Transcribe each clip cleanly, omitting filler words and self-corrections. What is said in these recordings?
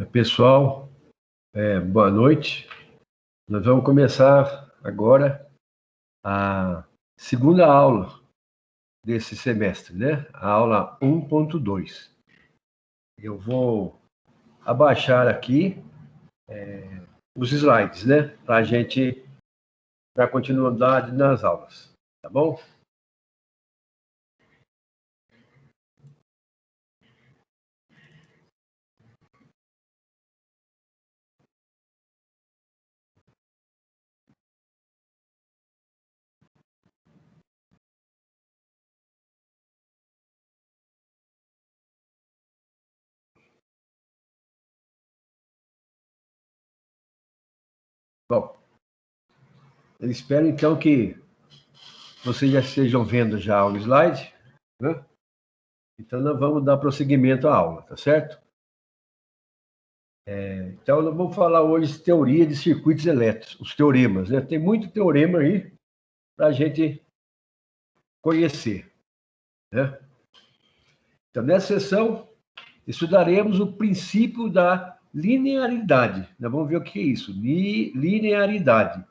Pessoal, boa noite. Nós vamos começar agora a segunda aula desse semestre, né? A aula 1.2. Eu vou abaixar aqui os slides, né? Para a gente dar continuidade nas aulas, tá bom? Bom, eu espero então que vocês já estejam vendo já o slide, né? Então, nós vamos dar prosseguimento à aula, tá certo? Então, nós vamos falar hoje de teoria de circuitos elétricos, os teoremas, né? Tem muito teorema aí para a gente conhecer, né? Então, nessa sessão, estudaremos o princípio da linearidade. Nós vamos ver o que é isso, linearidade,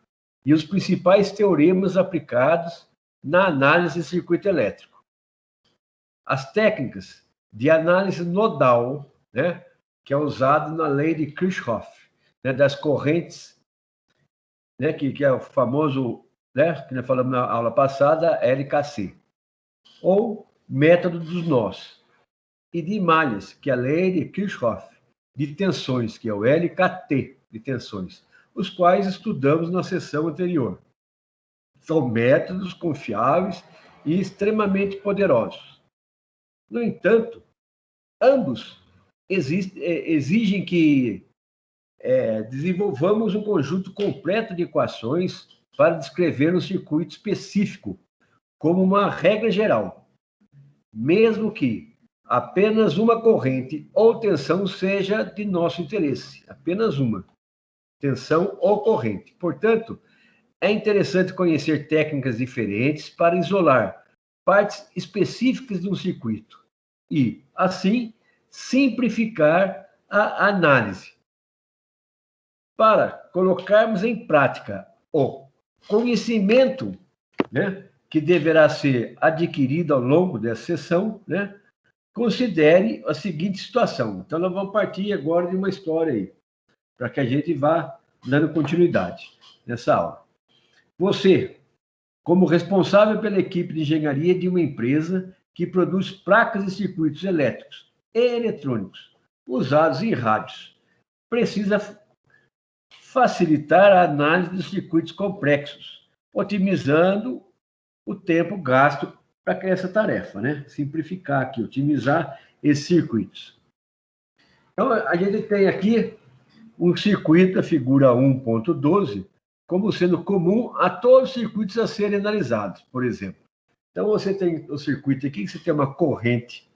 e os principais teoremas aplicados na análise de circuito elétrico. As técnicas de análise nodal, né, que é usado na lei de Kirchhoff, né, das correntes, né, que é o famoso, né, que nós falamos na aula passada, LKC, ou método dos nós, e de malhas, que é a lei de Kirchhoff, de tensões, que é o LKT, de tensões, os quais estudamos na sessão anterior. São métodos confiáveis e extremamente poderosos. No entanto, ambos exigem que desenvolvamos um conjunto completo de equações para descrever um circuito específico, como uma regra geral, mesmo que apenas uma corrente ou tensão seja de nosso interesse, apenas uma, tensão ou corrente. Portanto, é interessante conhecer técnicas diferentes para isolar partes específicas de um circuito e, assim, simplificar a análise. Para colocarmos em prática o conhecimento, né, que deverá ser adquirido ao longo dessa sessão, né, considere a seguinte situação. Então, nós vamos partir agora de uma história aí, para que a gente vá dando continuidade nessa aula. Você, como responsável pela equipe de engenharia de uma empresa que produz placas e circuitos elétricos e eletrônicos usados em rádios, precisa facilitar a análise dos circuitos complexos, otimizando o tempo gasto para essa tarefa, né? Simplificar aqui, otimizar esses circuitos. Então, a gente tem aqui um circuito, a figura 1.12, como sendo comum a todos os circuitos a serem analisados, por exemplo. Então, você tem o circuito aqui, que você tem uma corrente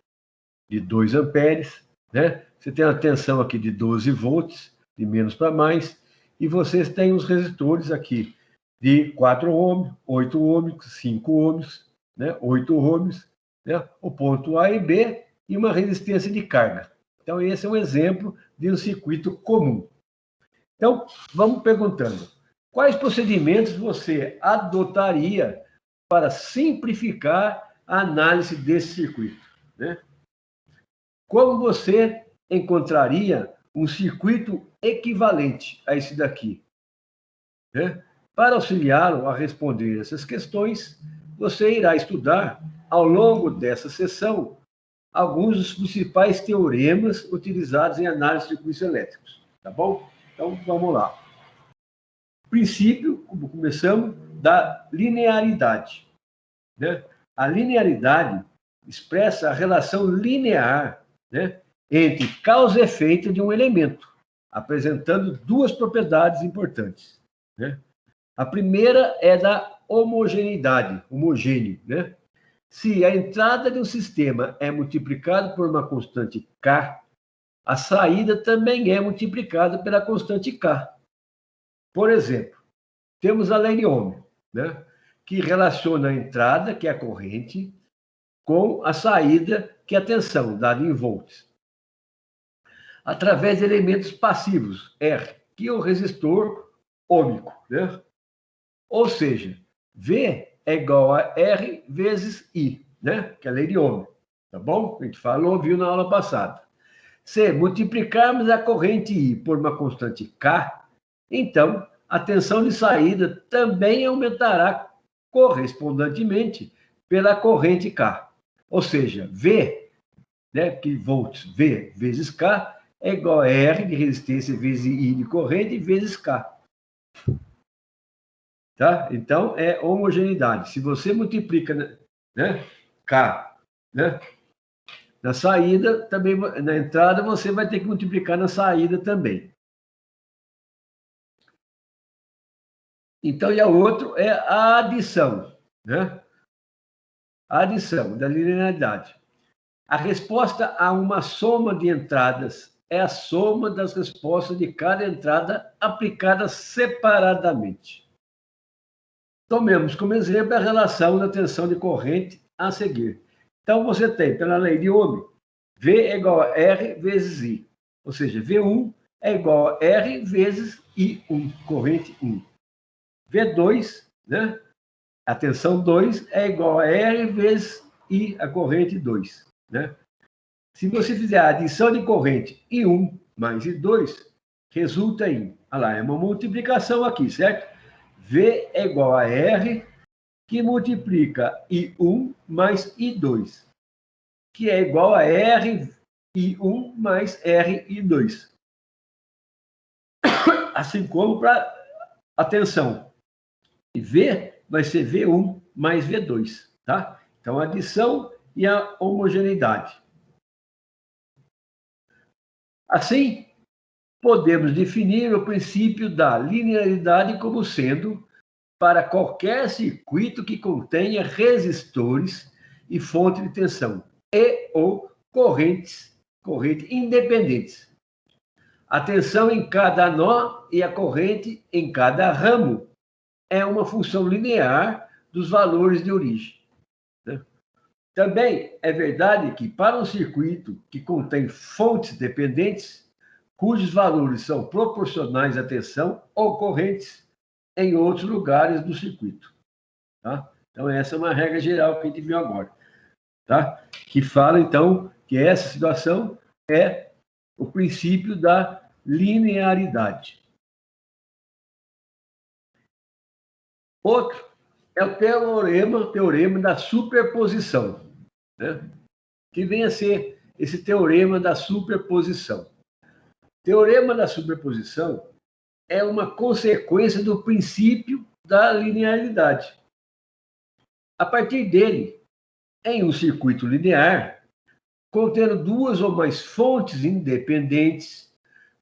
de 2 amperes, né? Você tem a tensão aqui de 12 volts, de menos para mais, e vocês têm os resistores aqui de 4 ohms, 8 ohms, 5 ohms, né? 8 ohms, né? O ponto A e B e uma resistência de carga. Então, esse é um exemplo de um circuito comum. Então, vamos perguntando, quais procedimentos você adotaria para simplificar a análise desse circuito, né? Como você encontraria um circuito equivalente a esse daqui, né? Para auxiliá-lo a responder essas questões, você irá estudar, ao longo dessa sessão, alguns dos principais teoremas utilizados em análise de circuitos elétricos, tá bom? Então, vamos lá. Princípio, como começamos, da linearidade, né? A linearidade expressa a relação linear, né, entre causa e efeito de um elemento, apresentando duas propriedades importantes, né? A primeira é da homogeneidade, homogêneo, né? Se a entrada de um sistema é multiplicada por uma constante K, a saída também é multiplicada pela constante K. Por exemplo, temos a lei de Ohm, né, que relaciona a entrada, que é a corrente, com a saída, que é a tensão, dada em volts. através de elementos passivos, R, que é o resistor ôhmico, né? Ou seja, V é igual a R vezes I, né? Que é a lei de Ohm, tá bom? A gente falou, viu na aula passada. Se multiplicarmos a corrente I por uma constante K, então a tensão de saída também aumentará correspondentemente pela corrente K. Ou seja, V, né, que volts, V vezes K, é igual a R de resistência vezes I de corrente vezes K. Tá? Então, é homogeneidade. Se você multiplica, né, K, né, na saída, também, na entrada, você vai ter que multiplicar na saída também. Então, e a outro é a adição, né? A adição da linearidade. A resposta a uma soma de entradas é a soma das respostas de cada entrada aplicada separadamente. Tomemos como exemplo a relação da tensão de corrente a seguir. Então, você tem, pela lei de Ohm, V é igual a R vezes I. Ou seja, V1 é igual a R vezes I1, corrente 1. V2, né? A tensão 2 é igual a R vezes I, a corrente 2. Né? Se você fizer a adição de corrente I1 mais I2, resulta em, olha lá, é uma multiplicação aqui, certo? V é igual a R, que multiplica I1 mais I2, que é igual a R I1 mais R I2. Assim como para a tensão. E V vai ser V1 mais V2, tá? Então, a adição e a homogeneidade. Assim, podemos definir o princípio da linearidade como sendo, para qualquer circuito que contenha resistores e fonte de tensão, e ou corrente independentes. A tensão em cada nó e a corrente em cada ramo é uma função linear dos valores de origem. Né? Também é verdade que, para um circuito que contém fontes dependentes, cujos valores são proporcionais à tensão ou correntes em outros lugares do circuito. Tá? Então, essa é uma regra geral que a gente viu agora. Tá? Que fala, então, que essa situação é o princípio da linearidade. Outro é o teorema da superposição, né? Que vem a ser esse teorema da superposição. O teorema da superposição é uma consequência do princípio da linearidade. A partir dele, em um circuito linear, contendo duas ou mais fontes independentes,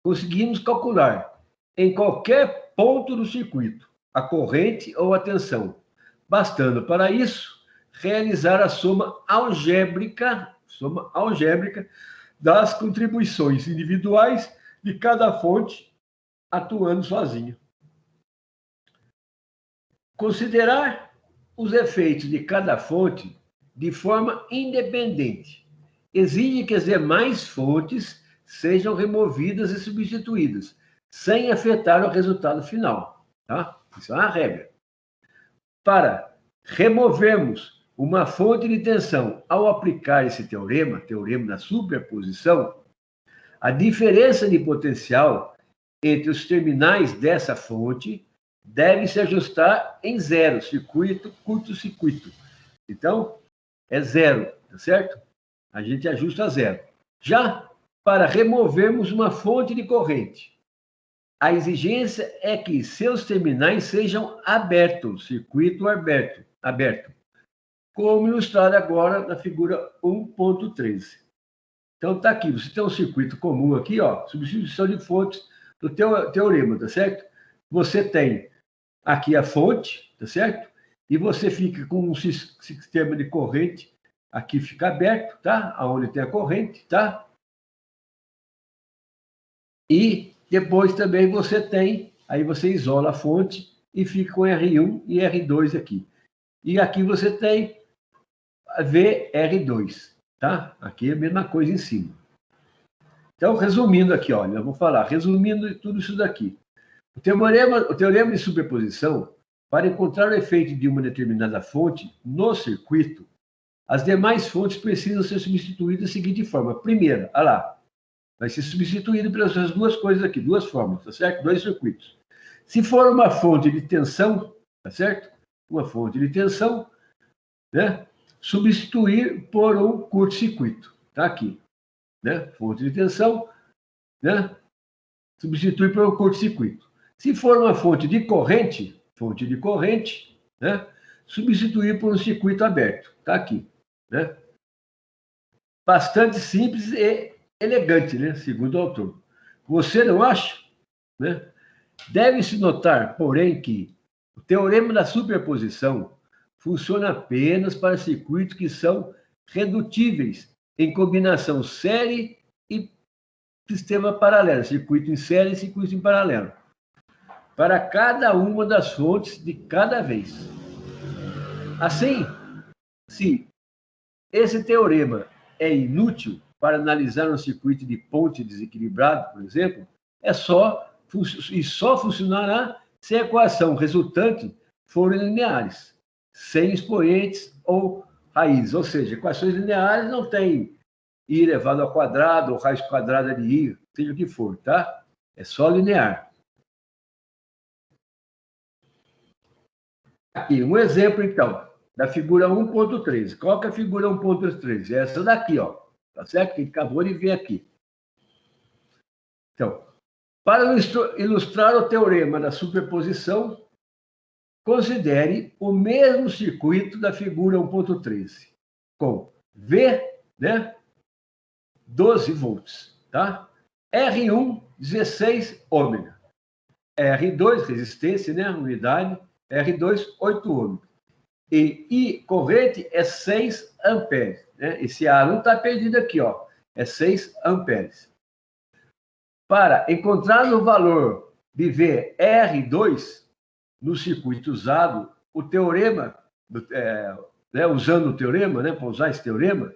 conseguimos calcular, em qualquer ponto do circuito, a corrente ou a tensão, bastando para isso realizar a soma algébrica das contribuições individuais de cada fonte atuando sozinha. Considerar os efeitos de cada fonte de forma independente exige que as demais fontes sejam removidas e substituídas, sem afetar o resultado final. Tá? Isso é uma regra. Para removermos uma fonte de tensão ao aplicar esse teorema da superposição, a diferença de potencial entre os terminais dessa fonte deve se ajustar em zero, curto-circuito. Então, é zero, tá certo? A gente ajusta a zero. Já para removermos uma fonte de corrente, a exigência é que seus terminais sejam abertos, circuito aberto, como ilustrado agora na figura 1.13. Então, está aqui, você tem um circuito comum aqui, ó, substituição de fontes do teorema, tá certo? Você tem aqui a fonte, tá certo? E você fica com um sistema de corrente, aqui fica aberto, tá? Aonde tem a corrente, tá? E depois também você tem, aí você isola a fonte e fica com R1 e R2 aqui. E aqui você tem VR2, tá? Aqui é a mesma coisa em cima. Então, resumindo aqui, olha, eu vou falar, resumindo tudo isso daqui. O teorema de superposição, para encontrar o efeito de uma determinada fonte no circuito, as demais fontes precisam ser substituídas da seguinte forma. Primeiro, olha lá, vai ser substituído pelas duas coisas aqui, duas formas, tá certo? Dois circuitos. Se for uma fonte de tensão, tá certo? Uma fonte de tensão, né? Substituir por um curto-circuito. Tá aqui, né? Fonte de tensão, né? Substituir por um curto-circuito. Se for uma fonte de corrente, né? Substituir por um circuito aberto. Tá aqui, né? Bastante simples e elegante, né? Segundo o autor. Você não acha? Né? Deve-se notar, porém, que o teorema da superposição funciona apenas para circuitos que são redutíveis em combinação série e sistema paralelo, circuito em série e circuito em paralelo, para cada uma das fontes de cada vez. Assim, se esse teorema é inútil para analisar um circuito de ponte desequilibrado, por exemplo, só funcionará se a equação resultante forem lineares, sem expoentes ou raízes. Ou seja, equações lineares não têm i elevado ao quadrado ou raiz quadrada de i, seja o que for, tá? É só linear. Aqui, um exemplo, então, da figura 1.13. Qual que é a figura 1.13? É essa daqui, ó. Tá certo? Que acabou de ver aqui. Então, para ilustrar o teorema da superposição, considere o mesmo circuito da figura 1.13, com V, né, 12 volts, tá? R1, 16 ômega. R2, resistência, né, unidade. R2, 8 ômega. E I, corrente, é 6 amperes. Né? Esse A não está perdido aqui, ó. É 6 amperes. Para encontrar o valor de VR2 no circuito usado, o teorema, usando o teorema, né, para usar esse teorema,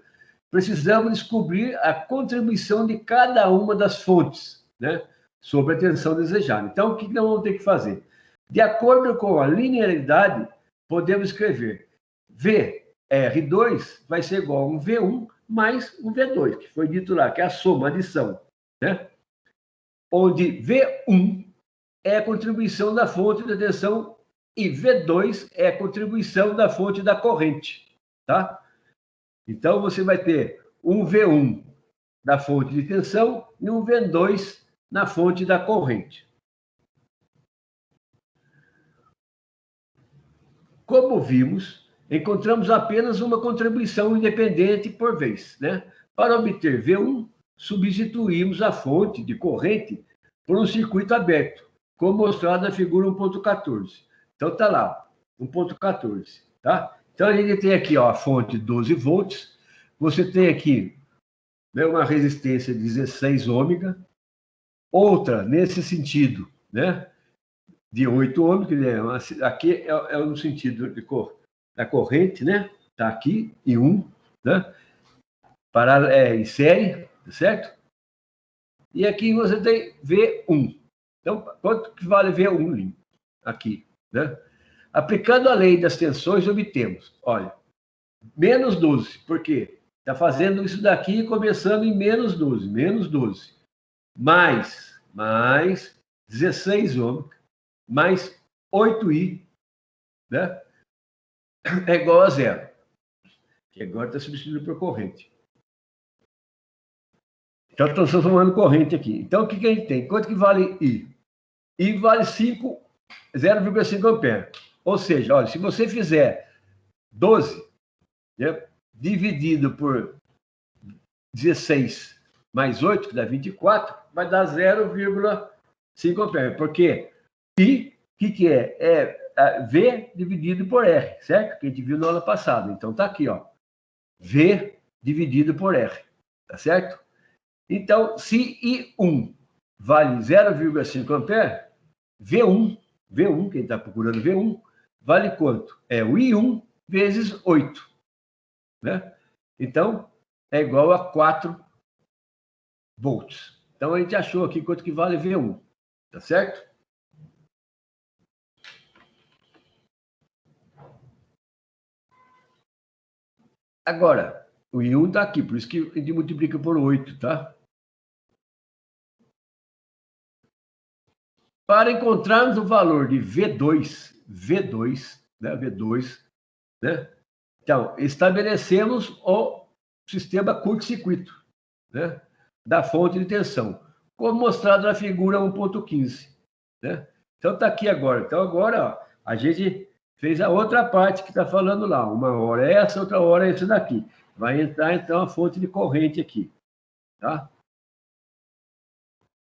precisamos descobrir a contribuição de cada uma das fontes, né, sobre a tensão desejada. Então, o que nós vamos ter que fazer? De acordo com a linearidade, podemos escrever VR2 vai ser igual a um V1 mais um V2, que foi dito lá, que é a soma, a adição, né? Onde V1 é a contribuição da fonte da tensão e V2 é a contribuição da fonte da corrente, tá? Então, você vai ter um V1 da fonte de tensão e um V2 na fonte da corrente. Como vimos, encontramos apenas uma contribuição independente por vez, né? Para obter V1, substituímos a fonte de corrente por um circuito aberto, como mostrado na figura 1.14. Então, está lá, 1.14, tá? Então, a gente tem aqui, ó, a fonte 12 volts, você tem aqui, né, uma resistência de 16 ômega, outra, nesse sentido, né, de 8 ômega, né, aqui é no sentido da corrente, né, está aqui, em 1, né, em série, certo? E aqui você tem V1. Então, quanto que vale V1 aqui, né? Aplicando a lei das tensões, obtemos, olha, menos 12, por quê? Está fazendo isso daqui começando em menos 12, mais 16 ômega, mais 8i, né? É igual a zero. Que agora está substituído por corrente. Então, estamos transformando corrente aqui. Então, o que a gente tem? Quanto que vale I? I vale 0,5 ampere. Ou seja, olha, se você fizer 12, né, dividido por 16 mais 8, que dá 24, vai dar 0,5 ampere. Porque I, o que é? É V dividido por R, certo? Que a gente viu na aula passada. Então, está aqui, ó. V dividido por R, tá certo? Então, se I1 vale 0,5 ampere, V1, quem está procurando V1, vale quanto? É o I1 vezes 8. Né? Então, é igual a 4 volts. Então, a gente achou aqui quanto que vale V1, tá certo? Agora, o I1 está aqui, por isso que a gente multiplica por 8, tá? Para encontrarmos o valor de V2, né? V2, né? Então, estabelecemos o sistema curto-circuito, né? Da fonte de tensão, como mostrado na figura 1.15, né? Então, está aqui agora. Então, agora, ó, a gente fez a outra parte que está falando lá. Uma hora é essa, outra hora é essa daqui. Vai entrar, então, a fonte de corrente aqui, tá?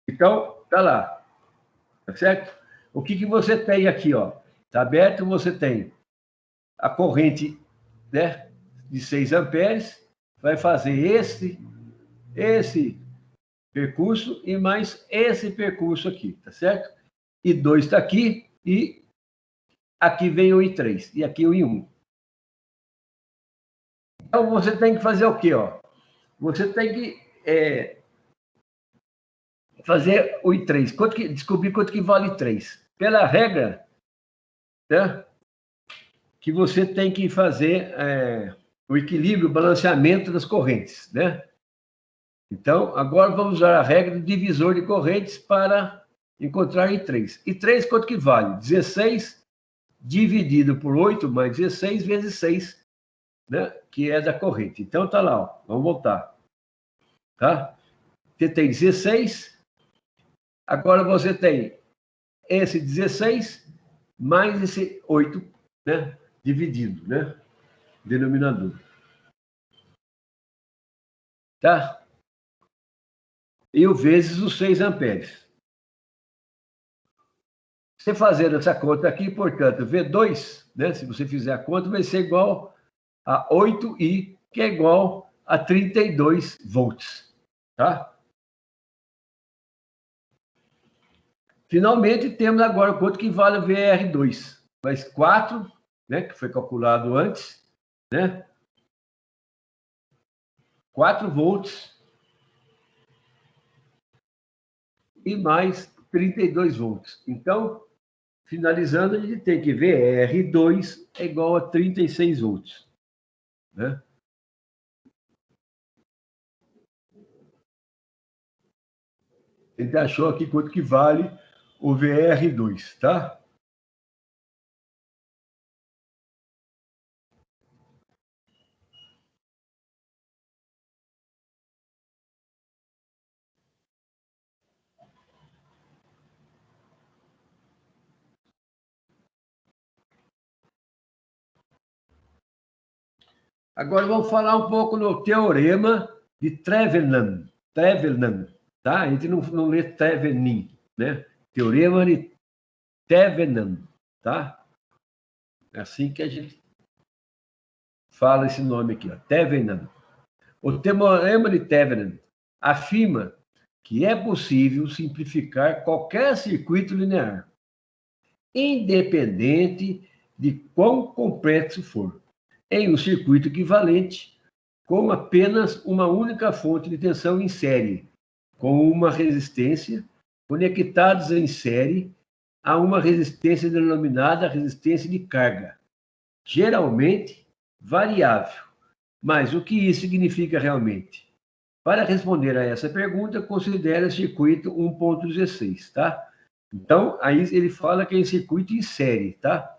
Então, tá lá, tá certo? O que você tem aqui, ó? Tá aberto, você tem a corrente, né, de 6 amperes, vai fazer esse percurso e mais esse percurso aqui, tá certo? I2 está aqui e aqui vem o I3 e aqui o I1. Então, você tem que fazer o quê, ó? Você tem que fazer o I3. Descobrir quanto que vale I3. Pela regra, né, que você tem que fazer o equilíbrio, o balanceamento das correntes, né? Então, agora vamos usar a regra do divisor de correntes para encontrar I3. I3 quanto que vale? 16 dividido por 8 mais 16 vezes 6, né? Que é da corrente. Então, tá lá, ó. Vamos voltar. Tá? Você tem 16, agora você tem esse 16 mais esse 8, né? Dividido, né? Denominador. Tá? E o vezes os 6 amperes. Você fazendo essa conta aqui, portanto, V2, né? Se você fizer a conta, vai ser igual a 8I, que é igual a 32 volts, tá? Finalmente, temos agora quanto que vale o VR2. Mais 4, né, que foi calculado antes, né? 4 volts e mais 32 volts. Então, finalizando, a gente tem que VR2 é igual a 36 volts, né? A gente achou aqui quanto que vale o VR2, tá? Agora vamos falar um pouco no teorema de Thevenin, tá? A gente não lê Thevenin, né? Teorema de Thevenin, tá? É assim que a gente fala esse nome aqui, ó, Thevenin. O teorema de Thevenin afirma que é possível simplificar qualquer circuito linear, independente de quão complexo for, em um circuito equivalente com apenas uma única fonte de tensão em série, com uma resistência, conectados em série a uma resistência denominada resistência de carga, geralmente variável. Mas o que isso significa realmente? Para responder a essa pergunta, considere o circuito 1.16, tá? Então, aí ele fala que é em circuito em série, tá?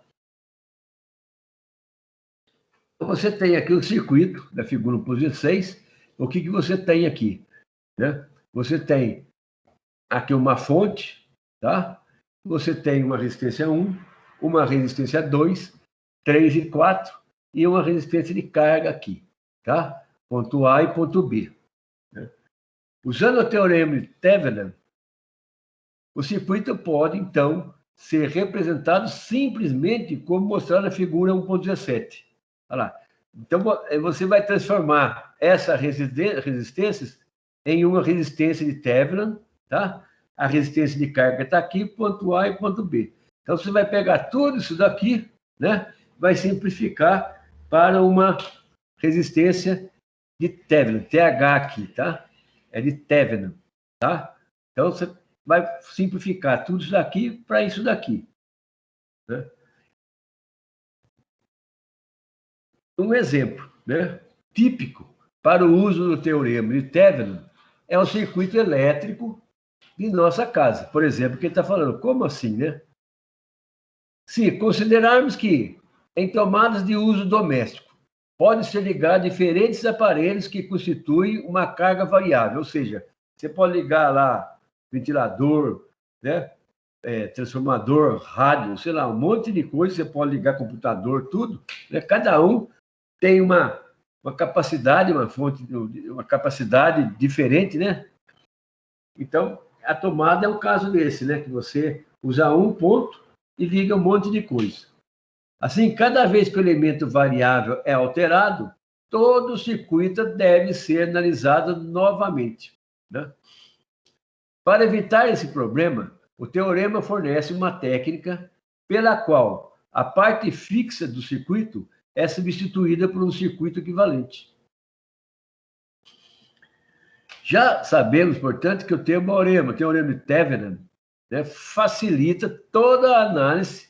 Você tem aqui o circuito da figura 1.16. O que você tem aqui, né? Você tem aqui uma fonte, tá? Você tem uma resistência 1, uma resistência 2, 3 e 4 e uma resistência de carga aqui, tá? Ponto A e ponto B. Né? Usando o teorema de Thevenin, o circuito pode, então, ser representado simplesmente como mostrado na figura 1.17. Olha lá. Então, você vai transformar essa resistência em uma resistência de Thevenin, tá? A resistência de carga está aqui, ponto A e ponto B. Então, você vai pegar tudo isso daqui, né? Vai simplificar para uma resistência de Thevenin, TH aqui, tá? É de Thevenin, tá? Então, você vai simplificar tudo isso daqui para isso daqui, né? Um exemplo, né, típico para o uso do teorema de Thevenin é o circuito elétrico de nossa casa. Por exemplo, que ele está falando, como assim, né? Se considerarmos que em tomadas de uso doméstico pode ser ligado diferentes aparelhos que constituem uma carga variável, ou seja, você pode ligar lá ventilador, né, transformador, rádio, sei lá, um monte de coisa, você pode ligar computador, tudo, né? Cada um tem uma capacidade, uma fonte, uma capacidade diferente, né? Então, a tomada é um caso desse, né? Que você usa um ponto e liga um monte de coisa. Assim, cada vez que o elemento variável é alterado, todo o circuito deve ser analisado novamente, né? Para evitar esse problema, o teorema fornece uma técnica pela qual a parte fixa do circuito é substituída por um circuito equivalente. Já sabemos, portanto, que o teorema de Thevenin, né, facilita toda a análise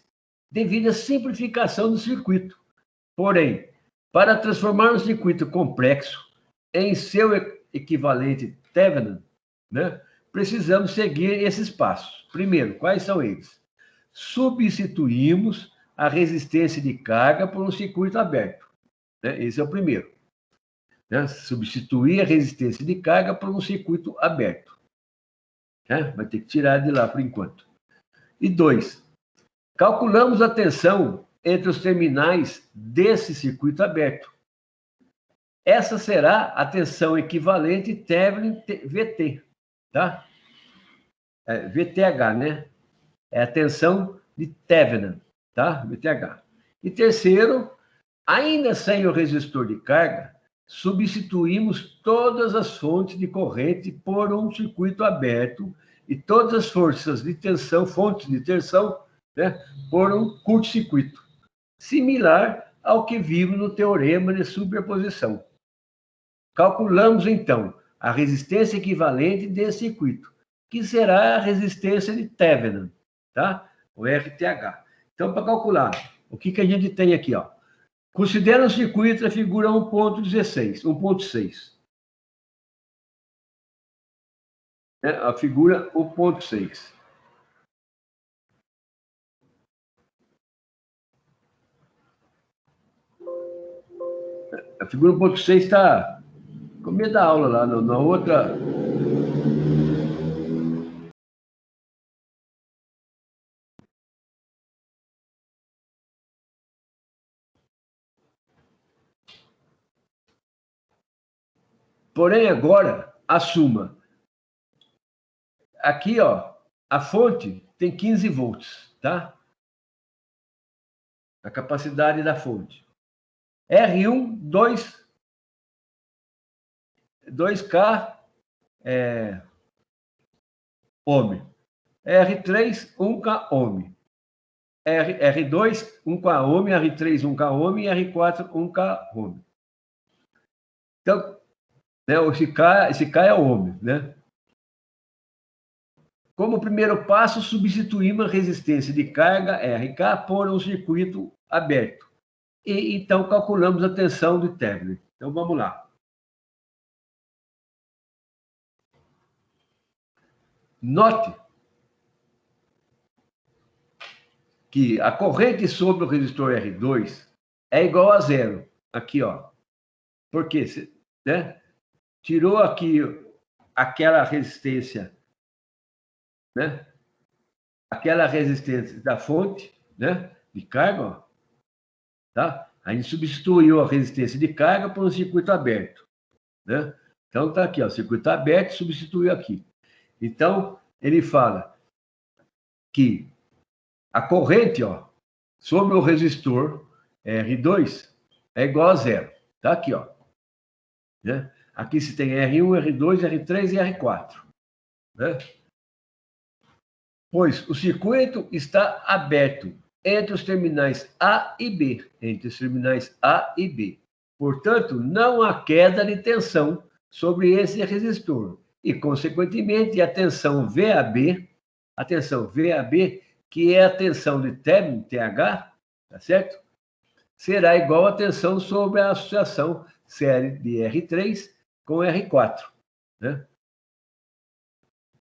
devido à simplificação do circuito. Porém, para transformar um circuito complexo em seu equivalente Thevenin, né, precisamos seguir esses passos. Primeiro, quais são eles? Substituímos a resistência de carga por um circuito aberto, né? Esse é o primeiro. Né? Substituir a resistência de carga por um circuito aberto. Né? Vai ter que tirar de lá por enquanto. E 2, calculamos a tensão entre os terminais desse circuito aberto. Essa será a tensão equivalente Thevenin VT, tá? VTH, né? É a tensão de Thevenin, tá? VTH. E terceiro, ainda sem o resistor de carga, substituímos todas as fontes de corrente por um circuito aberto e todas as forças de tensão, fontes de tensão, né, por um curto-circuito, similar ao que vimos no teorema de superposição. Calculamos, então, a resistência equivalente desse circuito, que será a resistência de Thevenin, tá? O RTH. Então, para calcular, o que a gente tem aqui, ó? Considera o circuito a figura 1.16, 1.6. A figura 1.6. A figura 1.6 está no meio da aula lá, na outra. Porém, agora, assuma. Aqui, ó, a fonte tem 15 volts, tá? A capacidade da fonte. R1, 2K ohm. R3, 1K ohm. R2, 1K ohm, R3, 1K ohm e R4, 1K ohm. Então, né, esse K é ohm, né? Como primeiro passo, substituímos a resistência de carga RK por um circuito aberto. E então calculamos a tensão de Thevenin. Então vamos lá. Note que a corrente sobre o resistor R2 é igual a zero. Aqui, ó. Por quê? Né? Tirou aqui aquela resistência, né? Aquela resistência da fonte, né? De carga, ó. Tá? A gente substituiu a resistência de carga por um circuito aberto, né? Então tá aqui, ó, circuito aberto, substituiu aqui. Então ele fala que a corrente, ó, sobre o resistor R2 é igual a zero. Tá aqui, ó. Né? Aqui se tem R1, R2, R3 e R4. Né? Pois o circuito está aberto entre os terminais A e B. Entre os terminais A e B. Portanto, não há queda de tensão sobre esse resistor. e, consequentemente, a tensão VAB, que é a tensão de TH, tá certo? Será igual à tensão sobre a associação série de R3 com R4, né?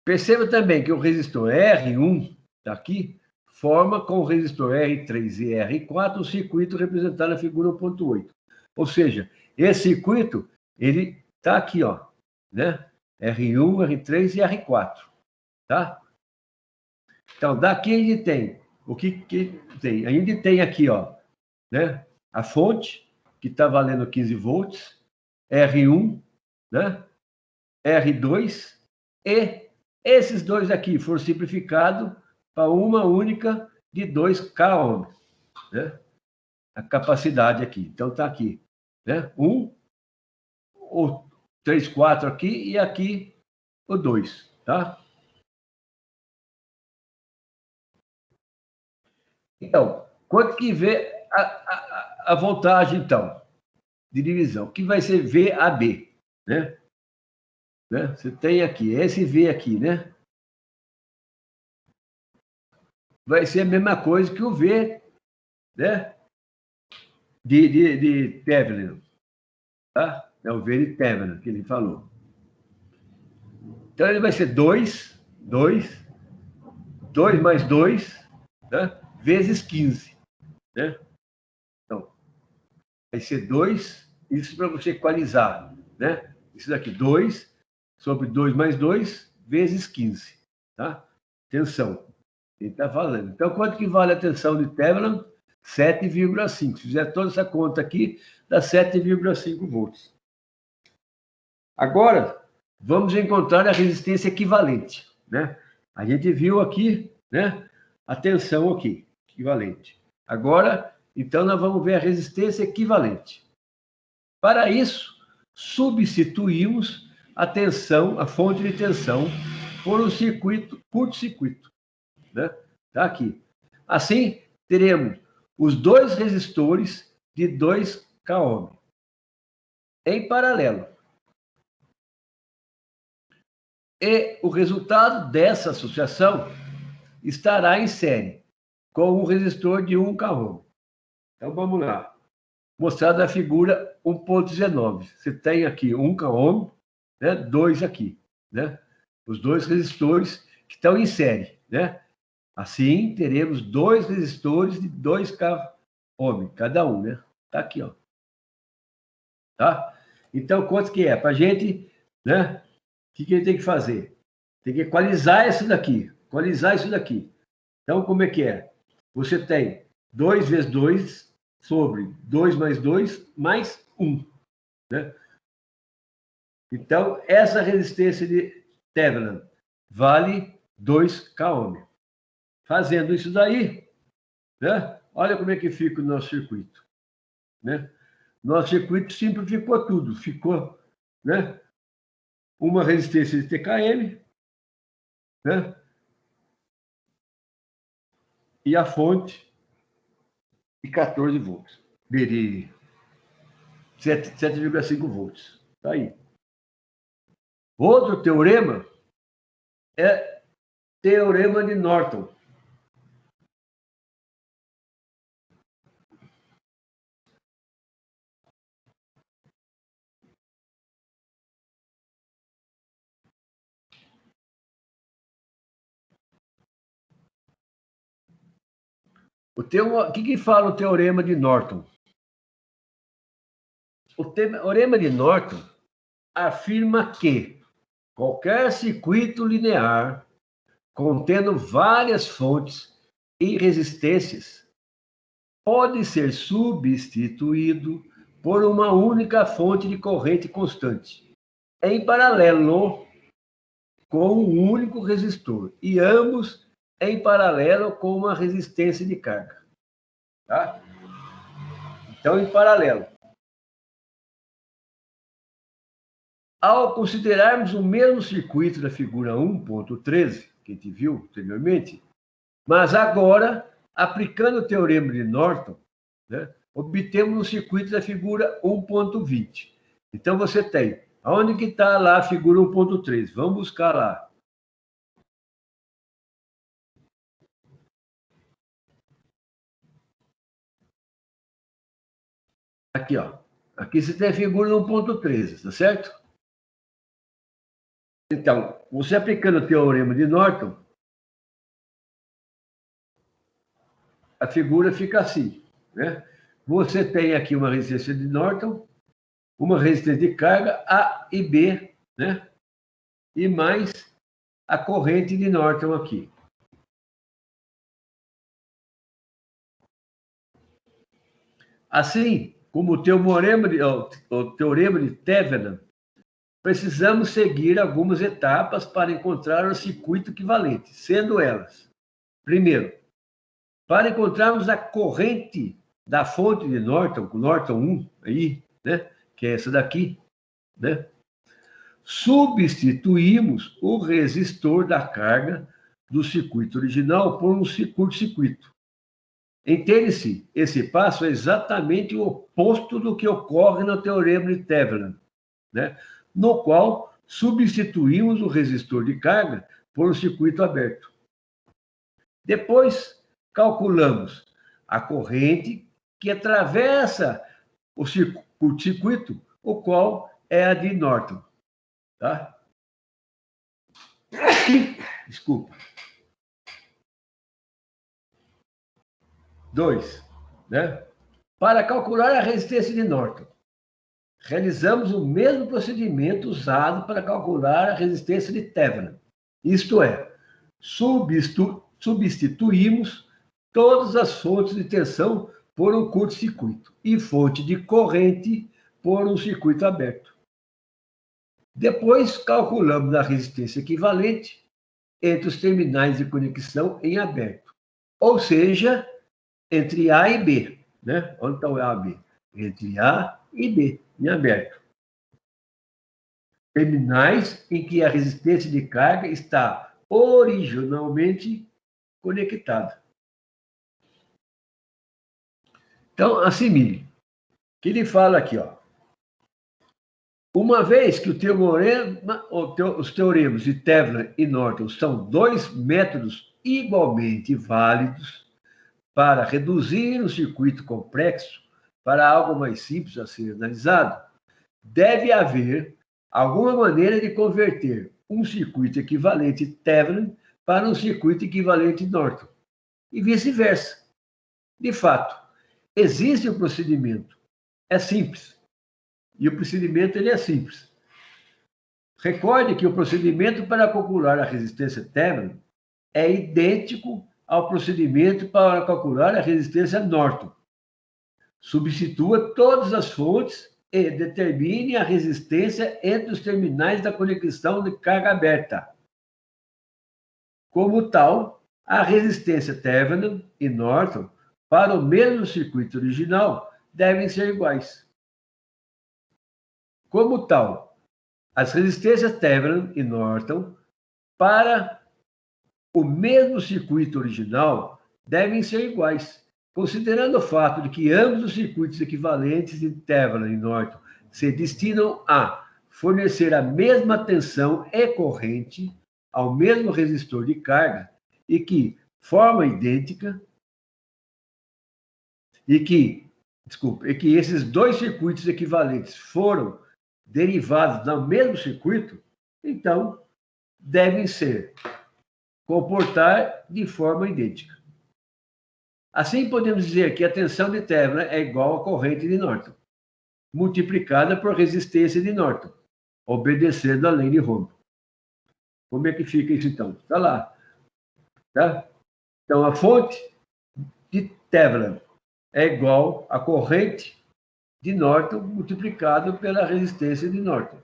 Perceba também que o resistor R1, tá aqui, forma com o resistor R3 e R4 o circuito representado na figura 1.8. Ou seja, esse circuito, ele está aqui, ó, né? R1, R3 e R4, tá? Então, daqui a gente tem, o que tem? A gente tem aqui, ó, né? A fonte, que está valendo 15 volts, R1, né? R2, e esses dois aqui foram simplificados para uma única de 2K ohm, né? A capacidade aqui. Então, está aqui, né? O 3, 4 aqui, e aqui o 2, tá? Então, quanto que vê a voltagem, então, de divisão? Que vai ser VAB, né? Você tem aqui, esse V aqui, né? Vai ser a mesma coisa que o V, né? De Thevenin, tá? É o V de Thevenin que ele falou. Então, ele vai ser 2 mais 2, né? Vezes 15, né? Então, vai ser 2, isso para você equalizar, né? Isso daqui, 2 sobre 2 mais 2 vezes 15, tá? Tensão. Ele está falando. Então, quanto que vale a tensão de Thevenin? 7,5. Se fizer toda essa conta aqui, dá 7,5 volts. Agora, vamos encontrar a resistência equivalente, né? A gente viu aqui, né? A tensão aqui, equivalente. Agora, então, nós vamos ver a resistência equivalente. Para isso, substituímos a tensão, a fonte de tensão, por um circuito, curto-circuito, né? Tá aqui. Assim, teremos os dois resistores de 2K ohm em paralelo. E o resultado dessa associação estará em série com um resistor de 1K ohm. Então, vamos lá. Mostrado na figura 1.19. Você tem aqui 1K ohm, né? 2 aqui, né? Os dois resistores que estão em série, né? Assim, teremos dois resistores de 2K ohm, cada um, né? Tá aqui, ó. Tá? Então, quanto que é? Para a gente, né? O que a gente tem que fazer? Tem que equalizar isso daqui. Equalizar isso daqui. Então, como é que é? Você tem 2 vezes 2 sobre 2 mais 2 mais 1, né? Então, essa resistência de Thevenin vale 2K ohm. Fazendo isso daí, né? Olha como é que fica o nosso circuito, né? Nosso circuito simplificou tudo. Ficou, né? Uma resistência de TKM, né? E a fonte de 14 volts, de 7,5 volts. Está aí. Outro teorema é teorema de Norton. O que fala o teorema de Norton? O teorema de Norton afirma que qualquer circuito linear contendo várias fontes e resistências pode ser substituído por uma única fonte de corrente constante, em paralelo com um único resistor, e ambos em paralelo com uma resistência de carga. Tá? Então, em paralelo. Ao considerarmos o mesmo circuito da figura 1.13, que a gente viu anteriormente, mas agora, aplicando o teorema de Norton, né, obtemos o circuito da figura 1.20. Então, você tem Aonde que está lá a figura 1.3? Vamos buscar lá. Aqui, ó. Aqui você tem a figura 1.13, tá certo? Então, você aplicando o teorema de Norton, a figura fica assim, né? Você tem aqui uma resistência de Norton, uma resistência de carga A e B, né? E mais a corrente de Norton aqui. Assim como o teorema de Thevenin, precisamos seguir algumas etapas para encontrar o circuito equivalente, sendo elas: primeiro, para encontrarmos a corrente da fonte de Norton, com Norton 1, aí, né, que é essa daqui, né, substituímos o resistor da carga do circuito original por um curto-circuito. Entende-se, esse passo é exatamente o oposto do que ocorre no teorema de Thevenin, né, no qual substituímos o resistor de carga por um circuito aberto. Depois, calculamos a corrente que atravessa o circuito, o qual é a de Norton. Tá? Desculpa. 2. Né? Para calcular a resistência de Norton, realizamos o mesmo procedimento usado para calcular a resistência de Thevenin. Isto é, substituímos todas as fontes de tensão por um curto-circuito e fonte de corrente por um circuito aberto. Depois, calculamos a resistência equivalente entre os terminais de conexão em aberto, ou seja, entre A e B. Né? Onde está o A e B? Entre A e B, em aberto. Terminais em que a resistência de carga está originalmente conectada. Então, assimile. Que ele fala aqui, ó. Uma vez que os teoremas de Thevenin e Norton são dois métodos igualmente válidos para reduzir um circuito complexo para algo mais simples a ser analisado, deve haver alguma maneira de converter um circuito equivalente Thevenin para um circuito equivalente Norton, e vice-versa. De fato, existe um procedimento. É simples. E o procedimento ele é simples. Recorde que o procedimento para calcular a resistência Thevenin é idêntico ao procedimento para calcular a resistência Norton. Substitua todas as fontes e determine a resistência entre os terminais da conexão de carga aberta. Como tal, a resistência Thevenin e Norton para o mesmo circuito original devem ser iguais. Como tal, as resistências Thevenin e Norton para o mesmo circuito original devem ser iguais, considerando o fato de que ambos os circuitos equivalentes de Thevenin e Norton se destinam a fornecer a mesma tensão e corrente ao mesmo resistor de carga e que forma idêntica e que esses dois circuitos equivalentes foram derivados do mesmo circuito, então devem se comportar de forma idêntica. Assim, podemos dizer que a tensão de Thevenin é igual à corrente de Norton, multiplicada por resistência de Norton, obedecendo à lei de Ohm. Como é que fica isso, então? Está lá. Tá? Então, a fonte de Thevenin é igual à corrente de Norton multiplicado pela resistência de Norton.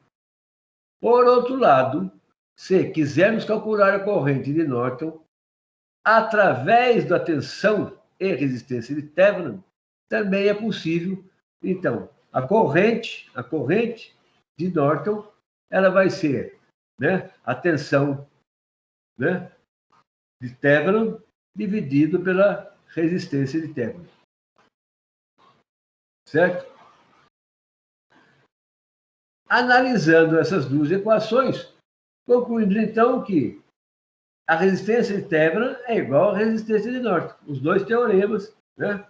Por outro lado, se quisermos calcular a corrente de Norton através da tensão e resistência de Thevenin, também é possível. Então, a corrente de Norton, ela vai ser, né, a tensão, né, de Thevenin dividido pela resistência de Thevenin. Certo? Analisando essas duas equações, concluímos então que a resistência de Thevenin é igual à resistência de Norton. Os dois teoremas, né?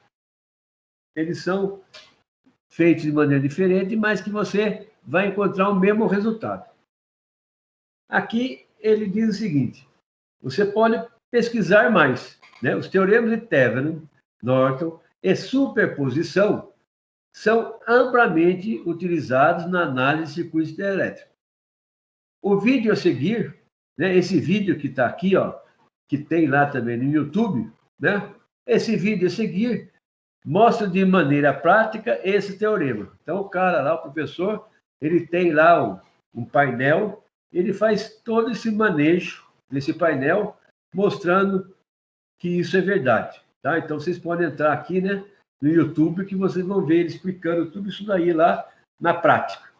Eles são feitos de maneira diferente, mas que você vai encontrar o mesmo resultado. Aqui ele diz o seguinte: você pode pesquisar mais, né? Os teoremas de Thevenin, Norton e superposição são amplamente utilizados na análise de circuitos elétricos. O vídeo a seguir, né, esse vídeo que está aqui, ó, que tem lá também no YouTube, né, esse vídeo a seguir mostra de maneira prática esse teorema. Então, o cara lá, o professor, ele tem lá um painel, ele faz todo esse manejo desse painel, mostrando que isso é verdade. Tá? Então, vocês podem entrar aqui, né, no YouTube, que vocês vão ver ele explicando tudo isso daí lá na prática.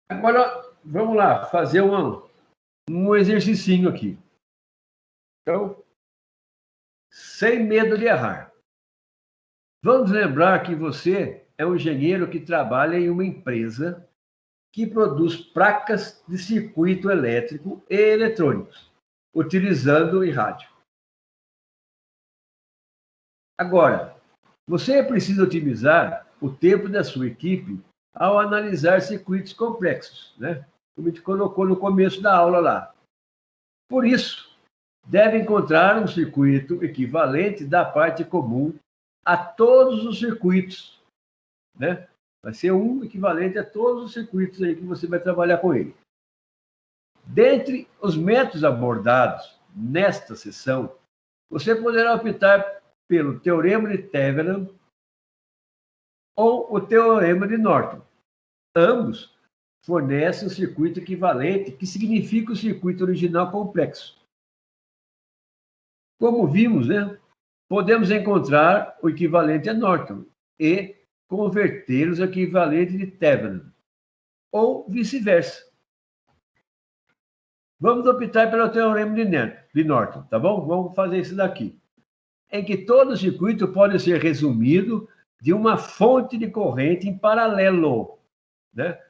Agora, vamos lá, fazer um exercício aqui. Então, sem medo de errar. Vamos lembrar que você é um engenheiro que trabalha em uma empresa que produz placas de circuito elétrico e eletrônicos, utilizando em rádio. Agora, você precisa otimizar o tempo da sua equipe ao analisar circuitos complexos, né? Como a gente colocou no começo da aula lá. Por isso, deve encontrar um circuito equivalente da parte comum a todos os circuitos, né? Vai ser um equivalente a todos os circuitos aí que você vai trabalhar com ele. Dentre os métodos abordados nesta sessão, você poderá optar pelo teorema de Thevenin ou o teorema de Norton. Ambos fornecem um circuito equivalente, que significa o circuito original complexo. Como vimos, né, podemos encontrar o equivalente a Norton e converter os equivalentes de Thevenin, ou vice-versa. Vamos optar pelo teorema de Norton, tá bom? Vamos fazer isso daqui. Em que todo circuito pode ser resumido de uma fonte de corrente em paralelo, né,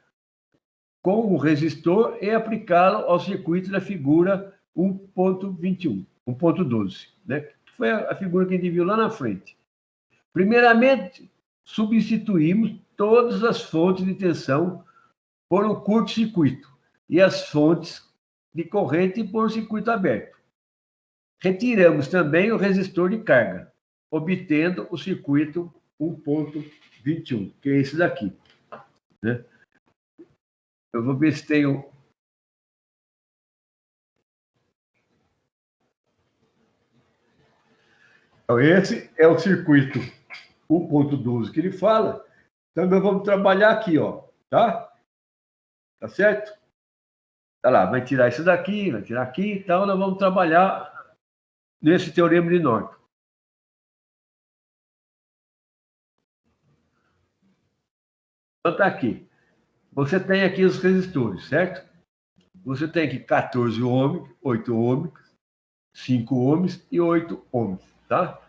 com um resistor e aplicá-lo ao circuito da figura 1.21, 1.12, né? Que foi a figura que a gente viu lá na frente. Primeiramente, substituímos todas as fontes de tensão por um curto-circuito e as fontes de corrente por um circuito aberto. Retiramos também o resistor de carga, obtendo o circuito 1.21, que é esse daqui, né? Eu vou ver se tenho. Então, esse é o circuito 1.12 que ele fala. Então, nós vamos trabalhar aqui, ó, tá? Tá certo? Tá lá, vai tirar isso daqui, vai tirar aqui, então nós vamos trabalhar nesse teorema de Norton. Então, tá aqui. Você tem aqui os resistores, certo? Você tem aqui 14 ohms, 8 ohms, 5 ohms e 8 ohms, tá?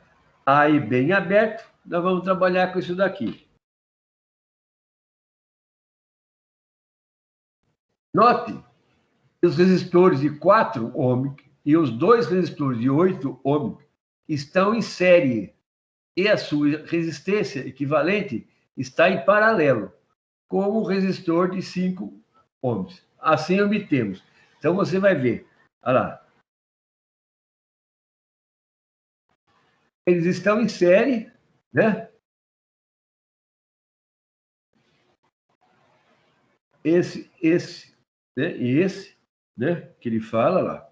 Aí, bem aberto, nós vamos trabalhar com isso daqui. Note que os resistores de 4 ohms e os dois resistores de 8 ohms estão em série e a sua resistência equivalente está em paralelo com o resistor de 5 ohms. Assim obtemos. Então, você vai ver, olha lá. Eles estão em série, né? Esse, né? E esse, né? Que ele fala lá.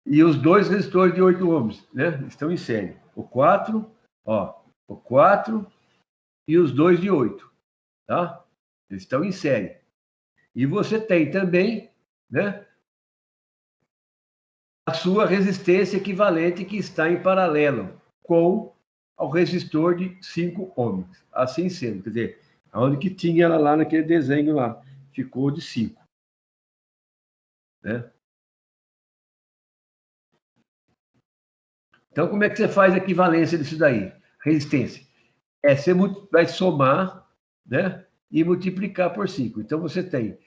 E os dois resistores de 8 ohms, né? Estão em série. O 4, ó, o 4 e os dois de 8, tá? Eles estão em série. E você tem também, né, a sua resistência equivalente que está em paralelo com o resistor de 5 ohms. Assim sendo, quer dizer, aonde que tinha ela lá naquele desenho lá, ficou de 5, né? Então, como é que você faz a equivalência disso daí? Resistência. Você vai somar, né? E multiplicar por 5. Então, você tem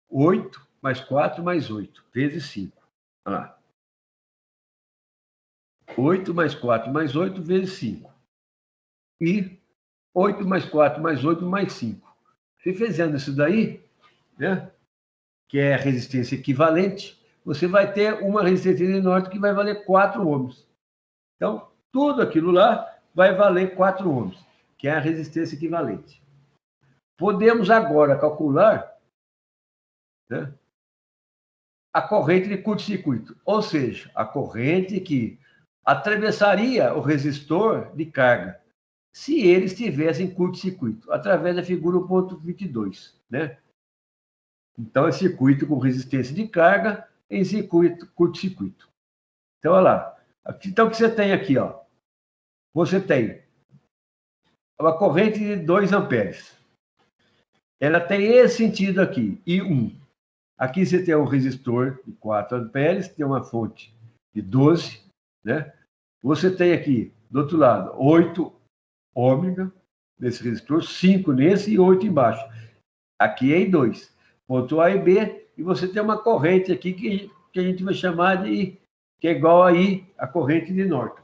8 mais 4 mais 8, vezes 5. Olha lá. 8 mais 4 mais 8 vezes 5. E 8 mais 4 mais 8 mais 5. Você fazendo isso daí, né? Que é a resistência equivalente, você vai ter uma resistência de norte que vai valer 4 ohms. Então, tudo aquilo lá vai valer 4 ohms, que é a resistência equivalente. Podemos agora calcular, né, a corrente de curto-circuito, ou seja, a corrente que atravessaria o resistor de carga, se ele estivesse em curto-circuito, através da figura 1.22, né? Então, é circuito com resistência de carga em circuito curto-circuito. Então, olha lá. Então, o que você tem aqui? Ó? Você tem uma corrente de 2 amperes. Ela tem esse sentido aqui, I1. Aqui você tem um resistor de 4 amperes, tem uma fonte de 12, né? Você tem aqui, do outro lado, 8 ômega nesse resistor, 5 nesse e 8 embaixo. Aqui é I2. Ponto A e B, e você tem uma corrente aqui que a gente vai chamar de, que é igual aí a corrente de Norton.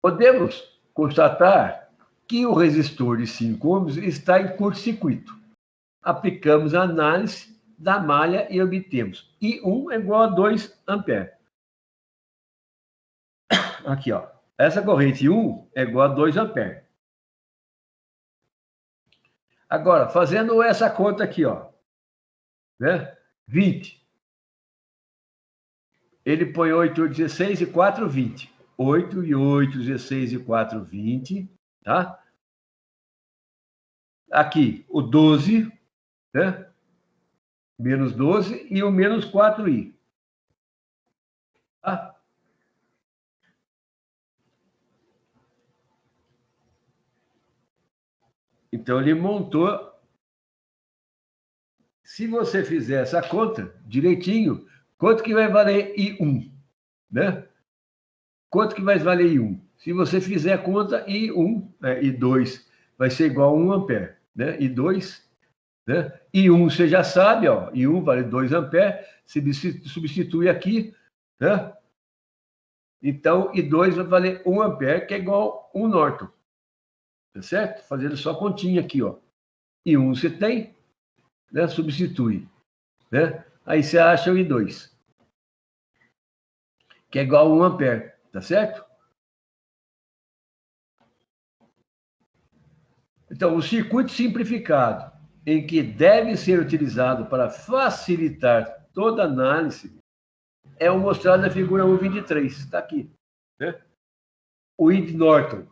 Podemos constatar que o resistor de 5 ohms está em curto-circuito. Aplicamos a análise da malha e obtemos I1 é igual a 2 amperes. Aqui, ó. Essa corrente I1 é igual a 2 amperes. Agora, fazendo essa conta aqui, ó, né? 20. Ele põe 8, 8, 16 e 4, 20. 8 e 8, 16 e 4, 20, tá? Aqui, o 12, né? Menos 12 e o menos 4i. Tá? Então, ele montou. Se você fizer essa conta direitinho, quanto que vai valer I1? Né? Quanto que vai valer I1? Se você fizer a conta, I1, I2 vai ser igual a 1 ampere. Né? I2, né? I1 você já sabe, ó, I1 vale 2 amperes, se substitui aqui, né? Então, I2 vai valer 1 ampere, que é igual a 1 Norton. Tá certo? Fazendo só continha aqui, ó. I1 você tem, né? Substitui, né? Aí você acha o I2, que é igual a 1 ampere, tá certo? Então, o circuito simplificado, em que deve ser utilizado para facilitar toda análise, é o mostrado na figura 1.23, está aqui. Né? O I de Norton,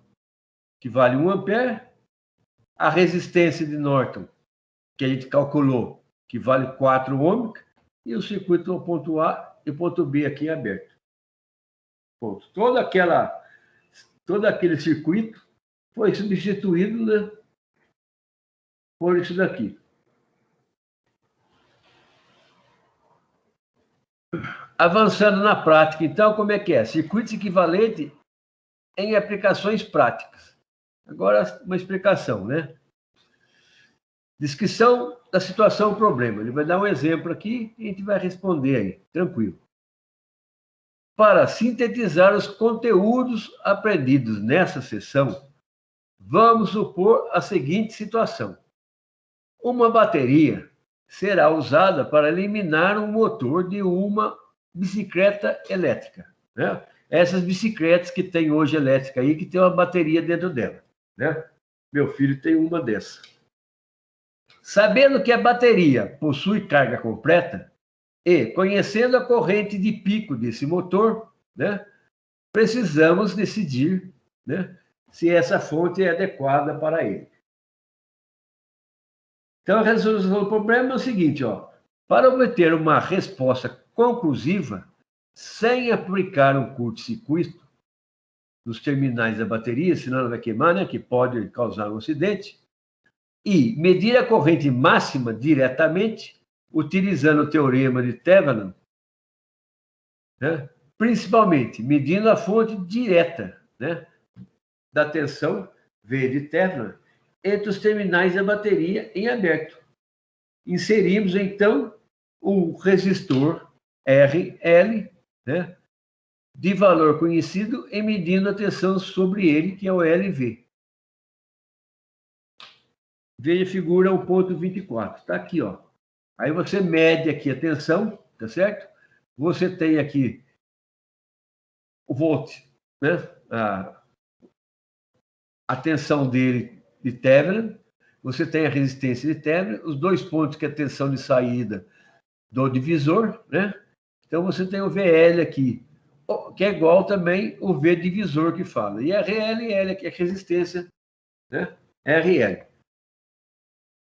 que vale 1 ampere, a resistência de Norton, que a gente calculou, que vale 4 ohms, e o circuito ponto A e ponto B aqui aberto. Ponto. Todo aquele circuito foi substituído, né, por isso daqui. Avançando na prática, então, como é que é? Circuitos equivalentes em aplicações práticas. Agora, uma explicação, né? Descrição da situação, problema. Ele vai dar um exemplo aqui e a gente vai responder aí, tranquilo. Para sintetizar os conteúdos aprendidos nessa sessão, vamos supor a seguinte situação. Uma bateria será usada para eliminar um motor de uma bicicleta elétrica, né? Essas bicicletas que tem hoje elétrica aí, que tem uma bateria dentro dela, né? Meu filho tem uma dessa. Sabendo que a bateria possui carga completa e conhecendo a corrente de pico desse motor, né, precisamos decidir, né, se essa fonte é adequada para ele. Então, a resolução do problema é o seguinte, ó, para obter uma resposta conclusiva, sem aplicar um curto-circuito nos terminais da bateria, senão ela vai queimar, né, que pode causar um acidente, e medir a corrente máxima diretamente, utilizando o teorema de Thevenin, né? Principalmente medindo a fonte direta, né, da tensão V de Thevenin entre os terminais da bateria em aberto. Inserimos, então, um resistor RL, né, de valor conhecido e medindo a tensão sobre ele, que é o LV. Veja a figura 1.24. Está aqui, ó. Aí você mede aqui a tensão, tá certo? Você tem aqui o volt, né? A tensão dele de Thevenin, você tem a resistência de Thevenin, os dois pontos que é a tensão de saída do divisor, né? Então você tem o VL aqui, que é igual também o V divisor que fala. E a RL, que é a resistência, né? RL.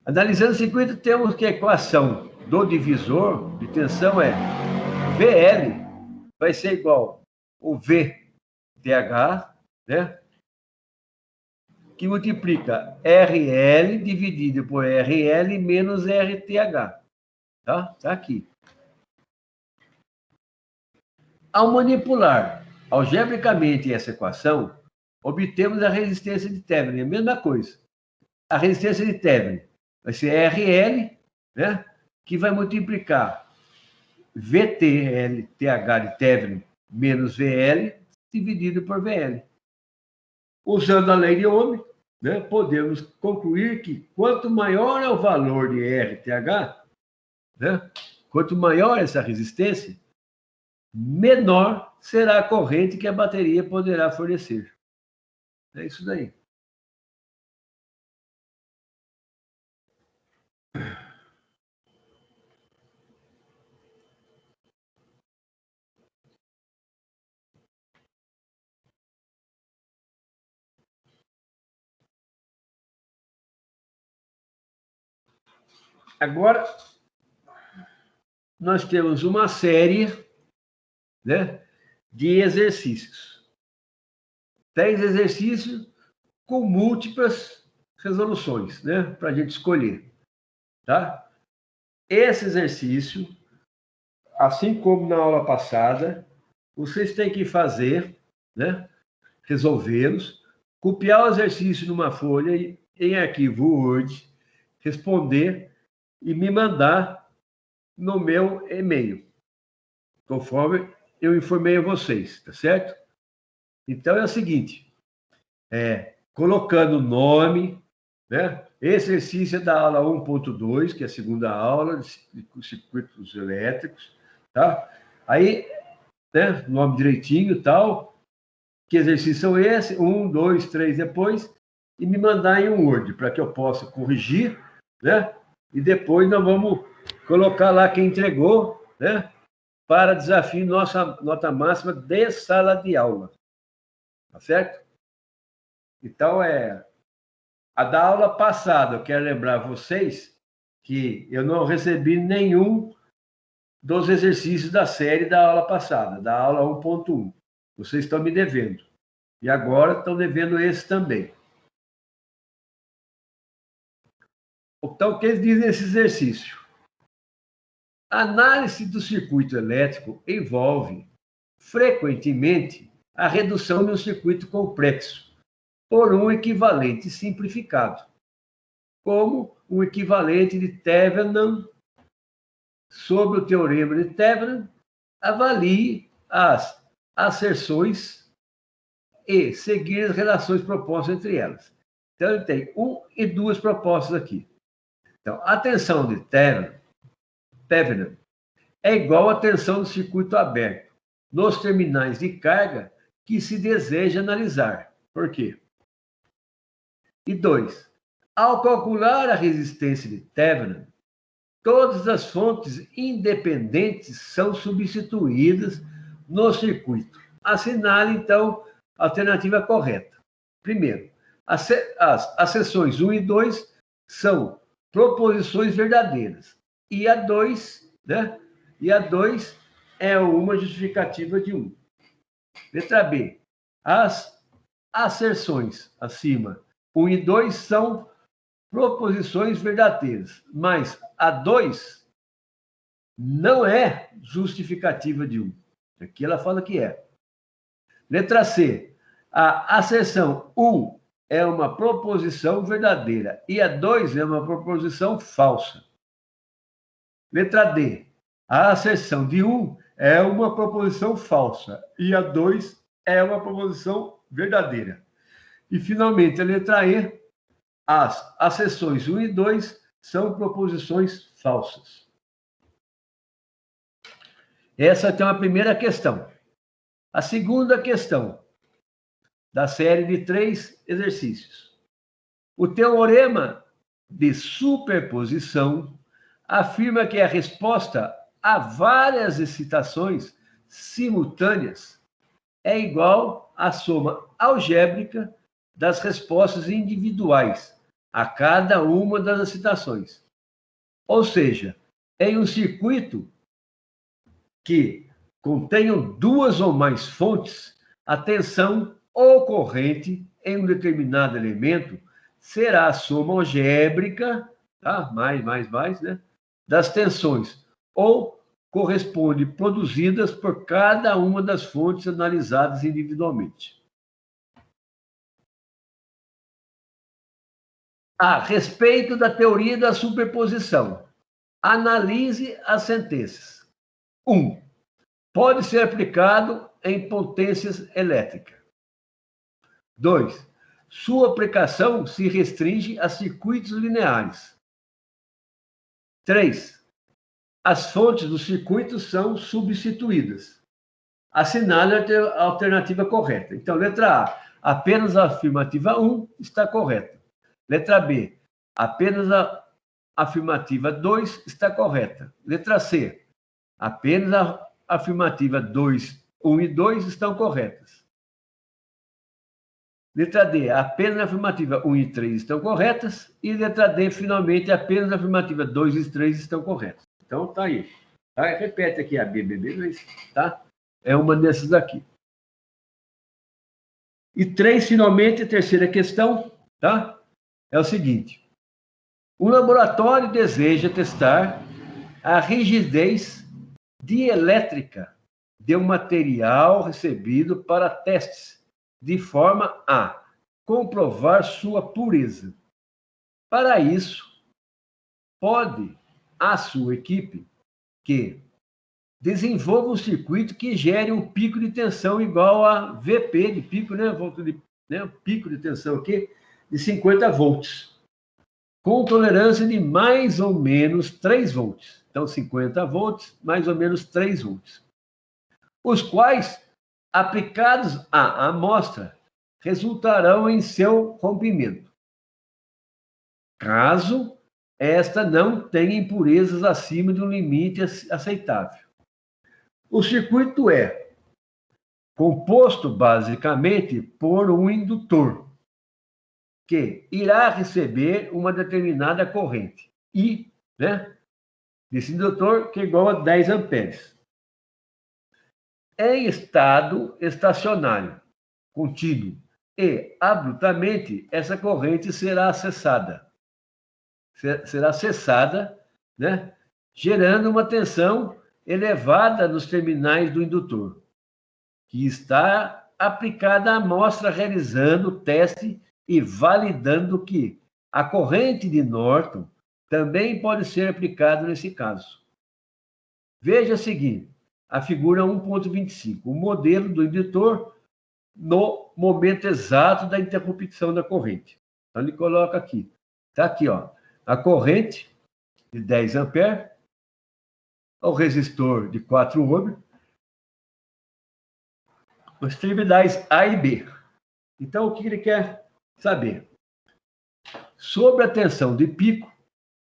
Analisando o circuito, temos que a equação do divisor de tensão é VL vai ser igual ao VTH, né? Que multiplica RL dividido por RL menos RTH. Tá? Tá aqui. Ao manipular algebricamente essa equação, obtemos a resistência de Thevenin. A mesma coisa. A resistência de Thevenin vai ser RL, né? Que vai multiplicar VTH de Thevenin menos VL dividido por VL. Usando a lei de Ohm, né, podemos concluir que quanto maior é o valor de RTH, né, quanto maior essa resistência, menor será a corrente que a bateria poderá fornecer. É isso daí. Agora, nós temos uma série, né, de exercícios. 10 exercícios com múltiplas resoluções, né, para a gente escolher. Tá? Esse exercício, assim como na aula passada, vocês têm que fazer, né, resolvê-los, copiar o exercício numa folha em arquivo Word, responder e me mandar no meu e-mail, conforme eu informei a vocês, tá certo? Então é o seguinte, colocando o nome, né? Esse exercício é da aula 1.2, que é a segunda aula de circuitos elétricos, tá? Aí, né, nome direitinho, tal, que exercício são esse, 1, 2, 3 depois, e me mandar em um Word, para que eu possa corrigir, né? E depois nós vamos colocar lá quem entregou, né? Para desafio nossa nota máxima de sala de aula. Tá certo? Então, a da aula passada, eu quero lembrar vocês que eu não recebi nenhum dos exercícios da série da aula passada, da aula 1.1. Vocês estão me devendo. E agora estão devendo esse também. Então, o que eles dizem nesse exercício? A análise do circuito elétrico envolve, frequentemente, a redução de um circuito complexo por um equivalente simplificado, como o equivalente de Thevenin sobre o teorema de Thevenin, avalie as asserções e seguir as relações propostas entre elas. Então, ele tem 1 e 2 propostas aqui. Então, a tensão de Thevenin é igual à tensão do circuito aberto nos terminais de carga que se deseja analisar. Por quê? E 2. Ao calcular a resistência de Thevenin, todas as fontes independentes são substituídas no circuito. Assinale, então, a alternativa correta. Primeiro, as seções 1 e 2 são proposições verdadeiras. E a 2, né? E a 2 é uma justificativa de 1. Letra B. As asserções acima 1 e 2 são proposições verdadeiras, mas a 2 não é justificativa de 1. Aqui ela fala que é. Letra C. A asserção 1 é uma proposição verdadeira e a 2 é uma proposição falsa. Letra D. A asserção de 1 é uma proposição falsa e a 2 é uma proposição verdadeira. E, finalmente, a letra E. As asserções 1 e 2 são proposições falsas. Essa é uma primeira questão. A segunda questão da série de 3 exercícios. O teorema de superposição afirma que a resposta a várias excitações simultâneas é igual à soma algébrica das respostas individuais a cada uma das excitações. Ou seja, em um circuito que contenham 2 ou mais fontes, a tensão ou corrente em um determinado elemento será a soma algébrica, tá? mais, né? Das tensões, ou corresponde produzidas por cada uma das fontes analisadas individualmente. A respeito da teoria da superposição, analise as sentenças. 1. Pode ser aplicado em potências elétricas. 2. Sua aplicação se restringe a circuitos lineares. 3. As fontes do circuito são substituídas. Assinale a alternativa correta. Então, letra A, apenas a afirmativa 1 está correta. Letra B, apenas a afirmativa 2 está correta. Letra C, apenas a afirmativa 2, 1 e 2 estão corretas. Letra D, apenas a afirmativa 1 e 3 estão corretas. E letra D, finalmente, apenas a afirmativa 2 e 3 estão corretas. Então, tá aí. Tá? Repete aqui a BBB, tá? É uma dessas aqui. E 3, finalmente, a terceira questão, tá? É o seguinte. O laboratório deseja testar a rigidez dielétrica de um material recebido para testes, de forma a comprovar sua pureza. Para isso, pode a sua equipe que desenvolva um circuito que gere um pico de tensão igual a VP de pico, né? Pico de tensão aqui, de 50 volts, com tolerância de mais ou menos 3 volts. Então, 50 volts, mais ou menos 3 volts. Os quais, aplicados à amostra, resultarão em seu rompimento. Caso esta não tenha impurezas acima de um limite aceitável. O circuito é composto basicamente por um indutor, que irá receber uma determinada corrente. I, né? Desse indutor, que é igual a 10 amperes. Em estado estacionário, contínuo, e abruptamente essa corrente será cessada. Né? Gerando uma tensão elevada nos terminais do indutor, que está aplicada à amostra realizando o teste e validando que a corrente de Norton também pode ser aplicada nesse caso. Veja a seguir, a figura 1.25, o modelo do indutor no momento exato da interrupção da corrente. Então, ele coloca aqui. Está aqui, ó, a corrente de 10 amperes, o resistor de 4 ohms, as terminais A e B. Então, o que ele quer saber? Sobre a tensão de pico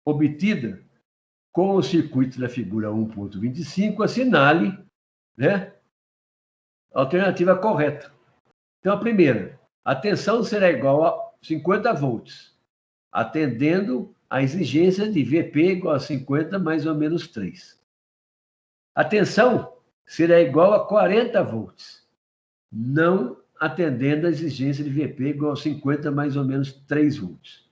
obtida com o circuito da figura 1.25, assinale, né, a alternativa correta. Então, a primeira, a tensão será igual a 50 volts, atendendo à exigência de VP igual a 50 mais ou menos 3. A tensão será igual a 40 volts, não atendendo à exigência de VP igual a 50 mais ou menos 3 volts.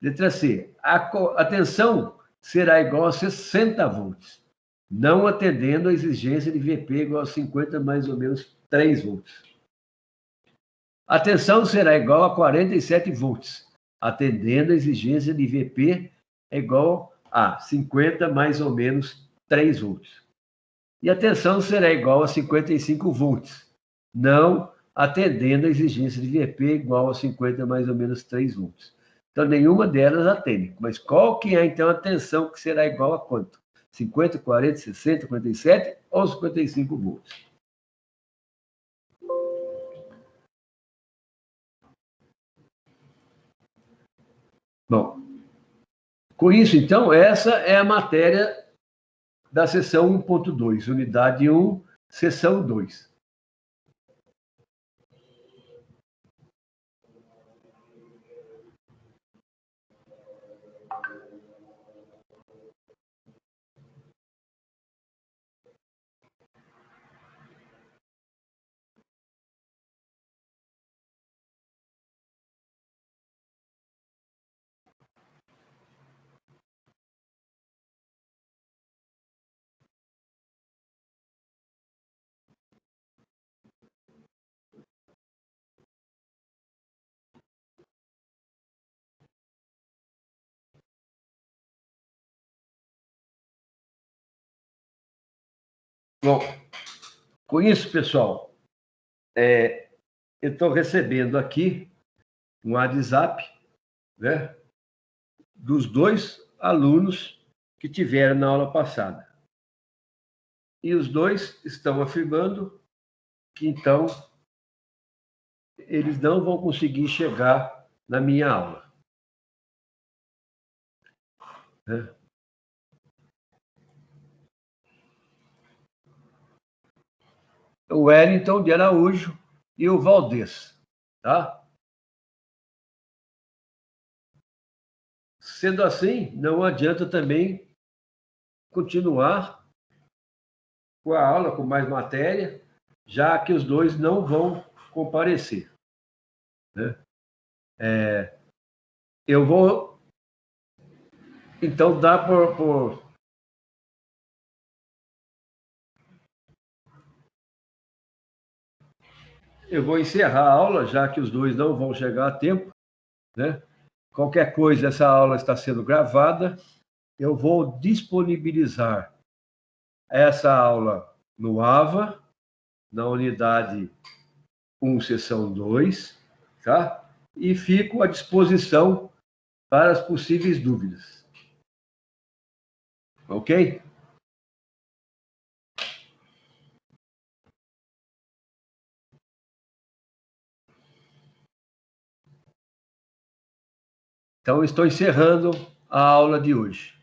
Letra C. A tensão será igual a 60 volts, não atendendo a exigência de VP igual a 50 mais ou menos 3 volts. A tensão será igual a 47 volts, atendendo a exigência de VP igual a 50 mais ou menos 3 volts. E a tensão será igual a 55 volts, não atendendo a exigência de VP igual a 50 mais ou menos 3 volts. Então, nenhuma delas atende. Mas qual que é, então, a tensão que será igual a quanto? 50, 40, 60, 47 ou 55 volts? Bom, com isso, então, essa é a matéria da seção 1.2, unidade 1, seção 2. Bom, com isso, pessoal, eu estou recebendo aqui um WhatsApp, né, dos 2 alunos que tiveram na aula passada. E os 2 estão afirmando que, então, eles não vão conseguir chegar na minha aula. Né? O Wellington de Araújo e o Valdez, tá? Sendo assim, não adianta também continuar com a aula, com mais matéria, já que os 2 não vão comparecer. Né? Eu vou, então, dar por... Eu vou encerrar a aula, já que os 2 não vão chegar a tempo. Né? Qualquer coisa, essa aula está sendo gravada. Eu vou disponibilizar essa aula no AVA, na unidade 1, seção 2, tá? E fico à disposição para as possíveis dúvidas. Ok? Então, estou encerrando a aula de hoje.